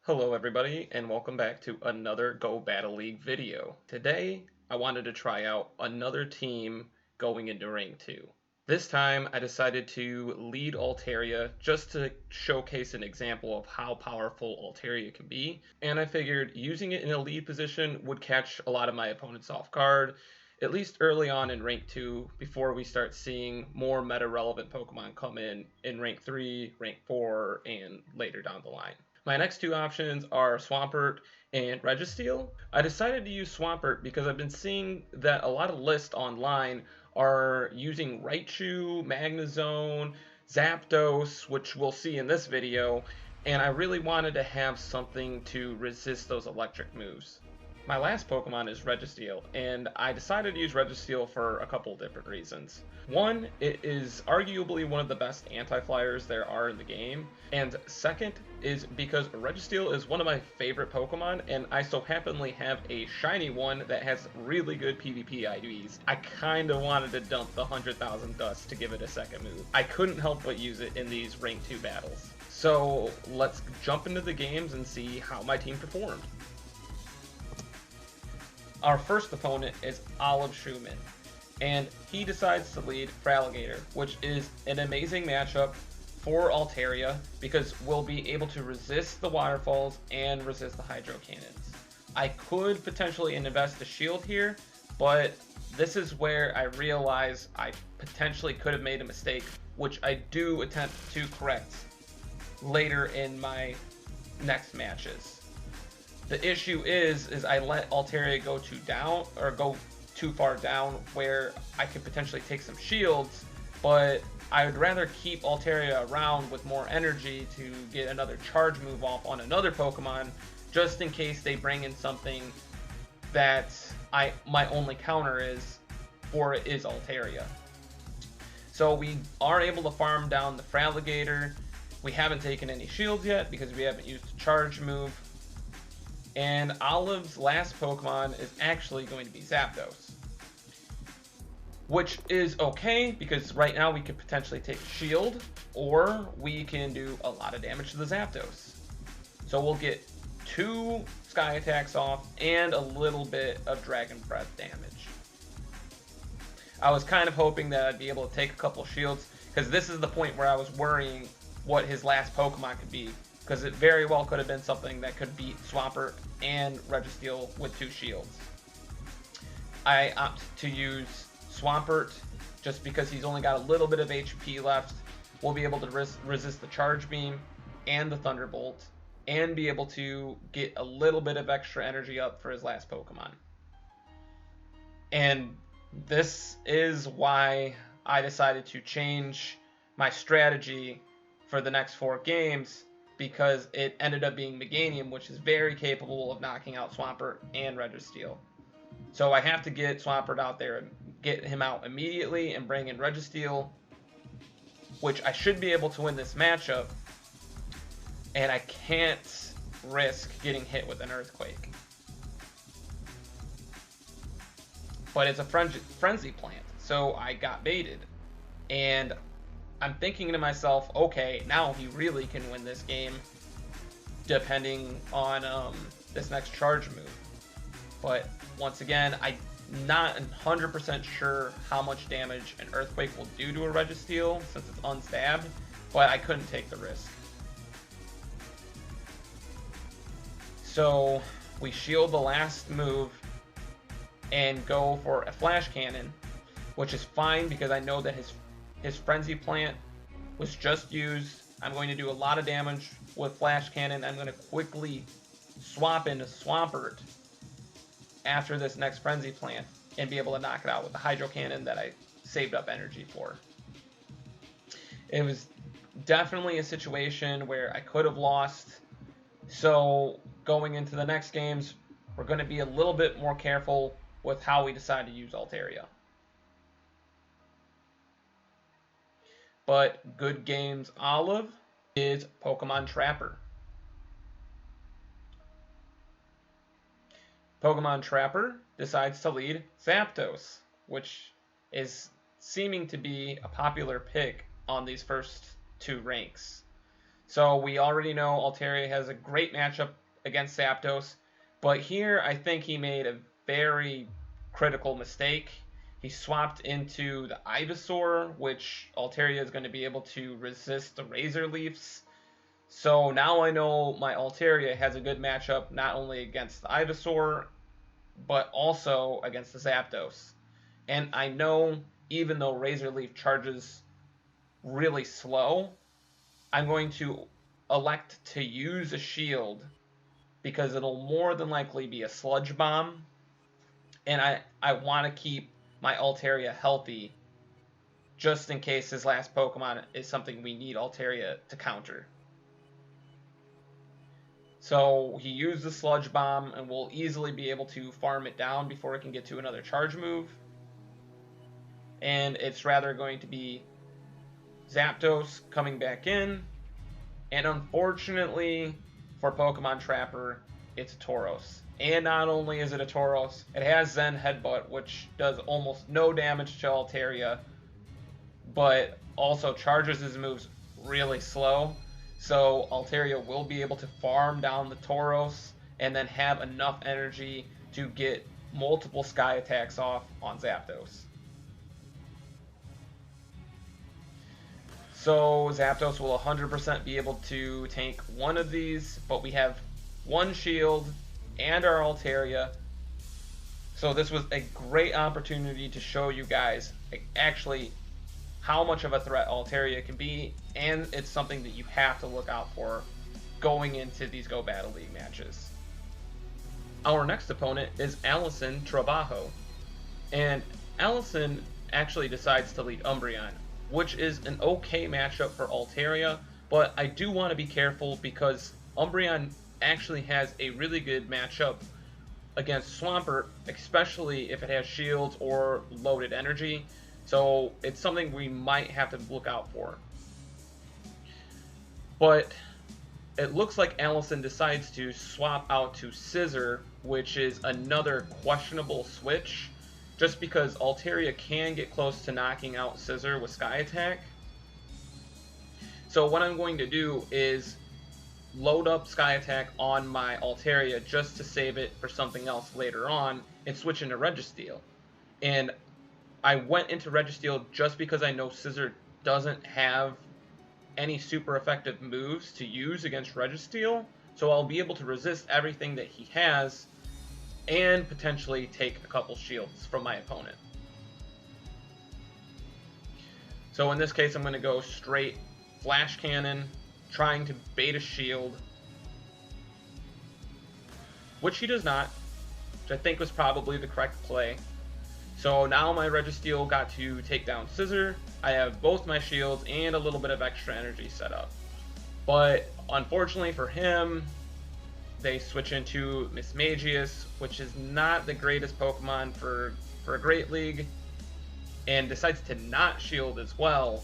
Hello everybody and welcome back to another Go Battle League video. Today I wanted to try out another team going into Ring 2. This time I decided to lead Altaria just to showcase an example of how powerful Altaria can be, and I figured using it in a lead position would catch a lot of my opponents off guard, at least early on in Rank 2 before we start seeing more meta relevant Pokemon come in Rank 3, Rank 4, and later down the line. My next two options are Swampert and Registeel. I decided to use Swampert because I've been seeing that a lot of lists online are using Raichu, Magnezone, Zapdos, which we'll see in this video, and I really wanted to have something to resist those electric moves. My last Pokemon is Registeel, and I decided to use Registeel for a couple different reasons. One, it is arguably one of the best anti-flyers there are in the game, and second is because Registeel is one of my favorite Pokemon, and I so happily have a shiny one that has really good PvP IDs. I kinda wanted to dump the 100,000 dust to give it a second move. I couldn't help but use it in these Rank 2 battles. So let's jump into the games and see how my team performed. Our first opponent is Olive Schumann, and he decides to lead Fraligator, which is an amazing matchup for Altaria because we'll be able to resist the waterfalls and resist the hydro cannons. I could potentially invest a shield here, but this is where I realize I potentially could have made a mistake, which I do attempt to correct later in my next matches. The issue is I let Altaria go too far down where I could potentially take some shields, but I would rather keep Altaria around with more energy to get another charge move off on another Pokemon, just in case they bring in something that my only counter is Altaria. So we are able to farm down the Fraligator. We haven't taken any shields yet because we haven't used a charge move. And Olive's last Pokemon is actually going to be Zapdos, which is okay because right now we could potentially take a shield or we can do a lot of damage to the Zapdos. So we'll get 2 Sky Attacks off and a little bit of Dragon Breath damage. I was kind of hoping that I'd be able to take a couple shields because this is the point where I was worrying what his last Pokemon could be, because it very well could have been something that could beat Swampert and Registeel with 2 shields. I opt to use Swampert just because he's only got a little bit of HP left. We'll be able to resist the Charge Beam and the Thunderbolt and be able to get a little bit of extra energy up for his last Pokemon. And this is why I decided to change my strategy for the next 4 games, because it ended up being Meganium, which is very capable of knocking out Swampert and Registeel. So I have to get Swampert out there and get him out immediately and bring in Registeel, which I should be able to win this matchup, and I can't risk getting hit with an Earthquake. But it's a Frenzy Plant, so I got baited. And I'm thinking to myself, okay, now he really can win this game depending on this next charge move. But once again, I'm not 100% sure how much damage an Earthquake will do to a Registeel since it's unstabbed, but I couldn't take the risk. So we shield the last move and go for a Flash Cannon, which is fine because I know that his Frenzy Plant was just used. I'm going to do a lot of damage with Flash Cannon. I'm going to quickly swap into Swampert after this next Frenzy Plant and be able to knock it out with the Hydro Cannon that I saved up energy for. It was definitely a situation where I could have lost. So going into the next games, we're going to be a little bit more careful with how we decide to use Altaria. But good games Olive is Pokemon Trapper. Pokemon Trapper decides to lead Zapdos, which is seeming to be a popular pick on these first 2 ranks. So we already know Altaria has a great matchup against Zapdos, but here I think he made a very critical mistake. He swapped into the Ivysaur, which Altaria is going to be able to resist the Razor Leafs. So now I know my Altaria has a good matchup not only against the Ivysaur, but also against the Zapdos. And I know even though Razor Leaf charges really slow, I'm going to elect to use a shield because it'll more than likely be a Sludge Bomb, and I want to keep my Altaria healthy just in case his last Pokemon is something we need Altaria to counter. So he used the Sludge Bomb, and we'll easily be able to farm it down before it can get to another charge move. And it's rather going to be Zapdos coming back in. And unfortunately for Pokemon Trapper, it's a Tauros. And not only is it a Tauros, it has Zen Headbutt, which does almost no damage to Altaria, but also charges his moves really slow. So Altaria will be able to farm down the Tauros and then have enough energy to get multiple Sky attacks off on Zapdos. So Zapdos will 100% be able to tank one of these, but we have one shield and our Altaria. So this was a great opportunity to show you guys actually how much of a threat Altaria can be, and it's something that you have to look out for going into these Go Battle League matches. Our next opponent is Allison Trabajo, and Allison actually decides to lead Umbreon, which is an okay matchup for Altaria, but I do want to be careful because Umbreon actually has a really good matchup against Swampert, especially if it has shields or loaded energy. So it's something we might have to look out for. But it looks like Allison decides to swap out to Scissor, which is another questionable switch, just because Altaria can get close to knocking out Scissor with Sky Attack. So what I'm going to do is load up Sky Attack on my Altaria just to save it for something else later on and switch into Registeel. And I went into Registeel just because I know Scissor doesn't have any super effective moves to use against Registeel, so I'll be able to resist everything that he has and potentially take a couple shields from my opponent. So in this case, I'm going to go straight Flash Cannon, trying to bait a shield, which he does not, which I think was probably the correct play. So now my Registeel got to take down Scissor. I have both my shields and a little bit of extra energy set up. But unfortunately for him, they switch into Mismagius, which is not the greatest Pokemon for a Great League, and decides to not shield as well.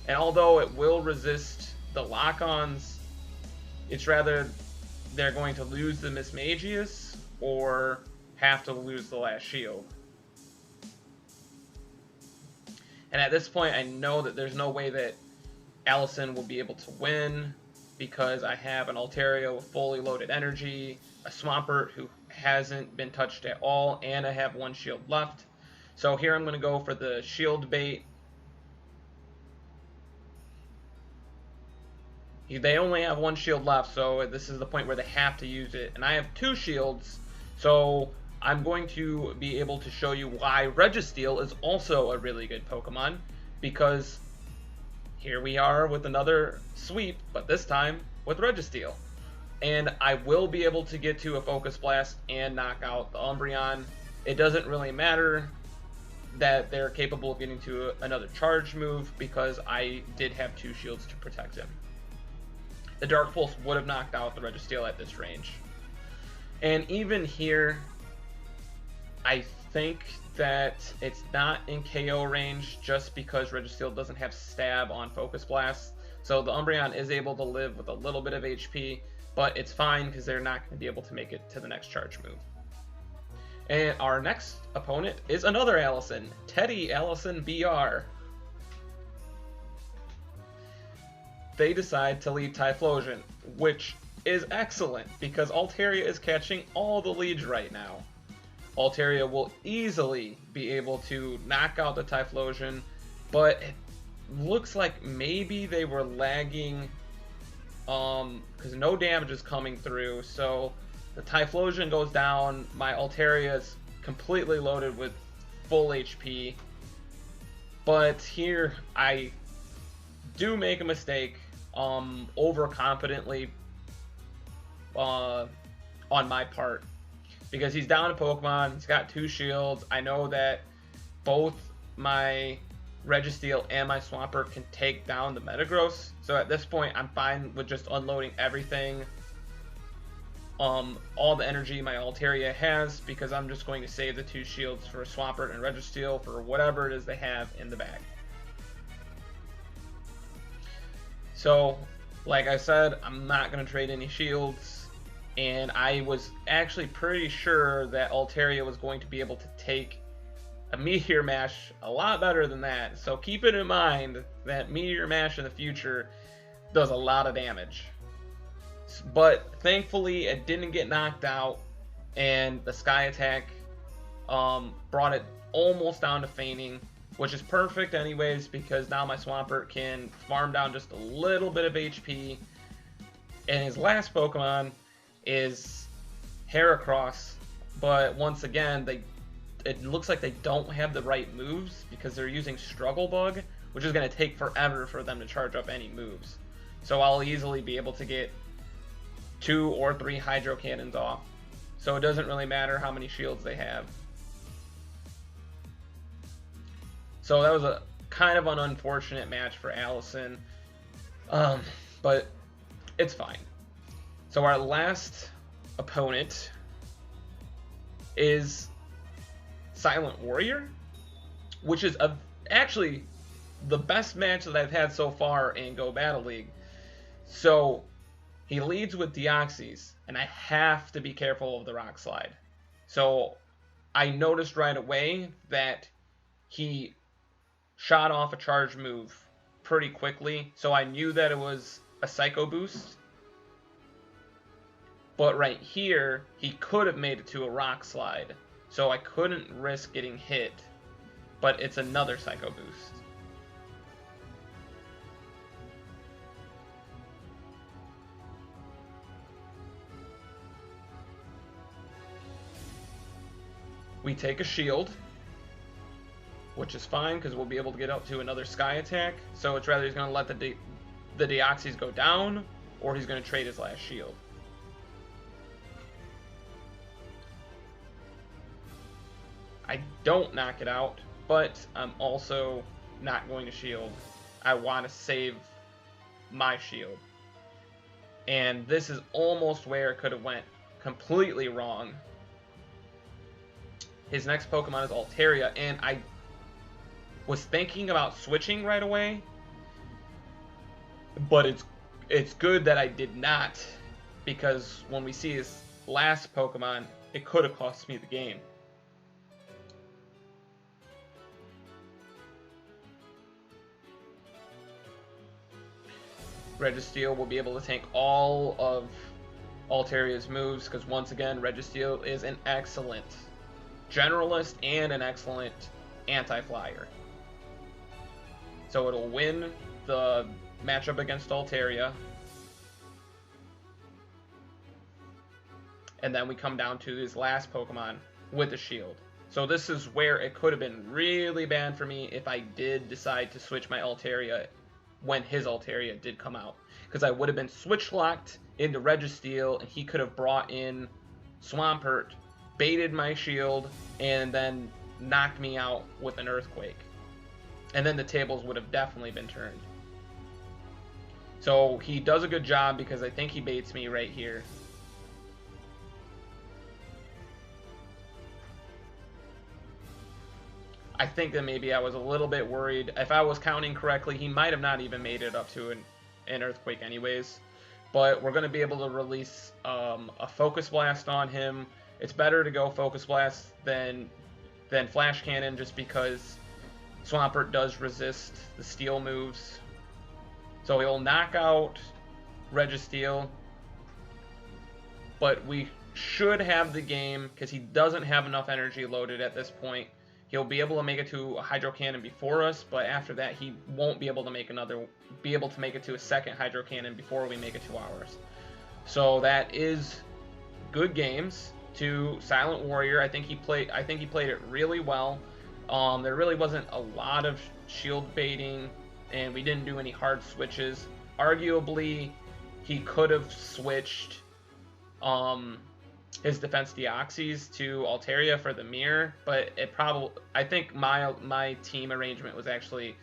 And although it will resist the lock-ons, it's rather they're going to lose the Mismagius or have to lose the last shield. And at this point, I know that there's no way that Allison will be able to win because I have an Altaria with fully loaded energy, a Swampert who hasn't been touched at all, and I have one shield left. So here I'm going to go for the shield bait. They only have one shield left, so this is the point where they have to use it. And I have two shields, so I'm going to be able to show you why Registeel is also a really good Pokemon, because here we are with another sweep, but this time with Registeel. And I will be able to get to a Focus Blast and knock out the Umbreon. It doesn't really matter that they're capable of getting to another charge move because I did have two shields to protect him. The Dark Pulse would have knocked out the Registeel at this range. And even here, I think that it's not in KO range just because Registeel doesn't have stab on Focus Blast. So the Umbreon is able to live with a little bit of HP, but it's fine because they're not going to be able to make it to the next charge move. And our next opponent is another Allison, Teddy Allison BR. they decide to lead Typhlosion, which is excellent because Altaria is catching all the leads right now. Altaria will easily be able to knock out the Typhlosion, but it looks like maybe they were lagging because no damage is coming through, so the Typhlosion goes down. My Altaria is completely loaded with full HP, but here I do make a mistake overconfidently on my part, because he's down a Pokemon, he's got 2 shields. I know that both my Registeel and my Swampert can take down the Metagross, so at this point I'm fine with just unloading everything, all the energy my Altaria has, because I'm just going to save the 2 shields for Swampert and Registeel for whatever it is they have in the bag. So, like I said, I'm not going to trade any shields, and I was actually pretty sure that Altaria was going to be able to take a Meteor Mash a lot better than that. So keep it in mind that Meteor Mash in the future does a lot of damage. But thankfully it didn't get knocked out, and the Sky Attack brought it almost down to fainting, which is perfect anyways, because now my Swampert can farm down just a little bit of HP. And his last Pokemon is Heracross, but once again, it looks like they don't have the right moves because they're using Struggle Bug, which is going to take forever for them to charge up any moves. So I'll easily be able to get 2 or 3 Hydro Cannons off. So it doesn't really matter how many shields they have. So that was a kind of an unfortunate match for Allison, but it's fine. So our last opponent is Silent Warrior, which is actually the best match that I've had so far in Go Battle League. So he leads with Deoxys, and I have to be careful of the Rock Slide. So I noticed right away that he shot off a charge move pretty quickly, so I knew that it was a Psycho Boost. But right here, he could have made it to a Rock Slide, so I couldn't risk getting hit, but it's another Psycho Boost. We take a shield, which is fine because we'll be able to get up to another Sky Attack. So it's rather he's going to let the Deoxys go down, or he's going to trade his last shield. I don't knock it out, but I'm also not going to shield. I want to save my shield. And this is almost where it could have went completely wrong. His next Pokemon is Altaria, and I was thinking about switching right away, but it's good that I did not, because when we see his last Pokemon, it could have cost me the game. Registeel will be able to tank all of Altaria's moves, because once again, Registeel is an excellent generalist and an excellent anti-flyer. So it'll win the matchup against Altaria. And then we come down to his last Pokemon with the shield. So this is where it could have been really bad for me if I did decide to switch my Altaria when his Altaria did come out. Because I would have been switch locked into Registeel, and he could have brought in Swampert, baited my shield, and then knocked me out with an Earthquake. And then the tables would have definitely been turned. So he does a good job, because I think he baits me right here. I think that maybe I was a little bit worried. If I was counting correctly, he might have not even made it up to an Earthquake anyways. But we're going to be able to release a Focus Blast on him. It's better to go Focus Blast than Flash Cannon, just because Swampert does resist the Steel moves. So he'll knock out Registeel, but we should have the game because he doesn't have enough energy loaded at this point. He'll be able to make it to a Hydro Cannon before us, but after that he won't be able to make it to a second Hydro Cannon before we make it to ours. So that is good games to Silent Warrior. I think he played it really well. There really wasn't a lot of shield baiting, and we didn't do any hard switches. Arguably, he could have switched his Defense Deoxys to Altaria for the mirror, but I think my team arrangement was actually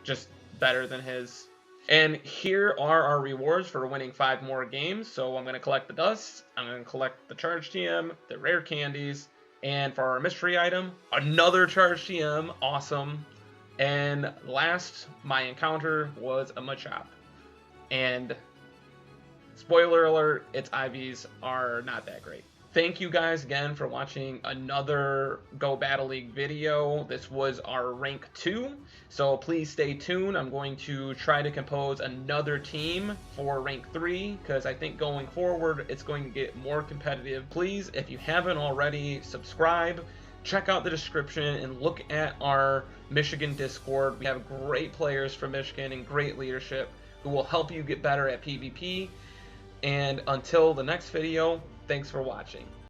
just better than his. And here are our rewards for winning 5 more games. So I'm going to collect the dust, I'm going to collect the charge TM, the rare candies, and for our mystery item, another charge TM, awesome. And last, my encounter was a Machop. And spoiler alert, its IVs are not that great. Thank you guys again for watching another Go Battle League video. This was our rank 2, so please stay tuned. I'm going to try to compose another team for rank 3 because I think going forward it's going to get more competitive. Please, if you haven't already, subscribe, check out the description, and look at our Michigan Discord. We have great players from Michigan and great leadership who will help you get better at PvP. And until the next video, thanks for watching.